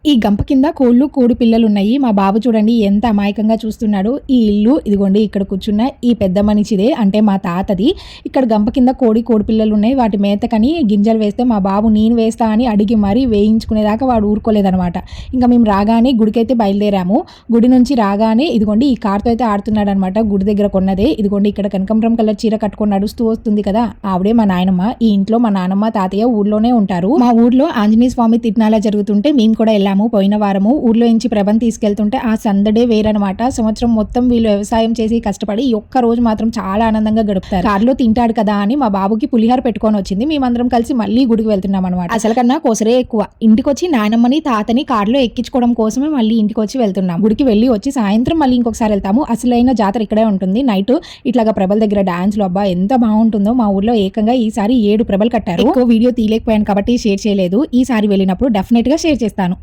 ఈ గంప కింద కోళ్ళు కోడి పిల్లలు ఉన్నాయి. మా బాబు చూడండి ఎంత అమాయకంగా చూస్తున్నాడు. ఈ ఇల్లు ఇదిగోండి ఇక్కడ కూర్చున్న ఈ పెద్ద మనిషిదే, అంటే మా తాతది. ఇక్కడ గంప కింద కోడి పిల్లలు ఉన్నాయి. వాటి మేతకని గింజలు వేస్తే మా బాబు నేను వేస్తా అని అడిగి మరీ వేయించుకునేదాకా వాడు ఊరుకోలేదనమాట. ఇంకా మేము రాగానే గుడికైతే బయలుదేరాము. గుడి నుంచి రాగానే ఇదిగోండి ఈ కార్తో అయితే ఆడుతున్నాడు అనమాట. గుడి దగ్గర కొన్నదే. ఇదిగోండి ఇక్కడ కనకంబరం కలర్ చీర కట్టుకొని నడుస్తూ వస్తుంది కదా, ఆవిడే మా నాయనమ్మ. ఈ ఇంట్లో మా నానమ్మ తాతయ్య ఊర్లోనే ఉంటారు. మా ఊర్లో ఆంజనేయ స్వామి తిరునాళ్ళ జరుగుతుంటే మేము కూడా వెళ్ళాము. పోయిన వారము ఊర్లో నుంచి ప్రభను తీసుకెళ్తుంటే ఆ సందడే వేరనమాట. సంవత్సరం మొత్తం వీళ్ళు వ్యవసాయం చేసి కష్టపడి ఈ ఒక్క రోజు మాత్రం చాలా ఆనందంగా గడుపుతారు. కారులో తింటాడు కదా అని మా బాబుకి పులిహార పెట్టుకొని వచ్చింది. మేమందరం కలిసి మళ్ళీ గుడికి వెళ్తున్నాం అనమాట. అసలు కన్నా కోసరే ఎక్కువ. ఇంటికి వచ్చి నాయనమ్మని తాతని కారులో ఎక్కించుకోవడం కోసమే మళ్ళీ ఇంటికి వచ్చి వెళ్తున్నాం. గుడికి వెళ్ళి వచ్చి సాయంత్రం మళ్ళీ ఇంకొకసారి వెళ్తాము. అసలైన జాతర ఇక్కడే ఉంటుంది. నైట్ ఇట్లాగా ప్రభల దగ్గర డాన్స్లు అబ్బా ఎంత బాగుంటుందో. మా ఊర్లో ఏకంగా ఈసారి 7 ప్రభలు కట్టారు. ఎక్కువ వీడియో తీయలేకపోయాను కాబట్టి షేర్ చేయలేదు. ఈసారి వెళ్ళినప్పుడు డెఫినెట్ గా షేర్ చేస్తాను.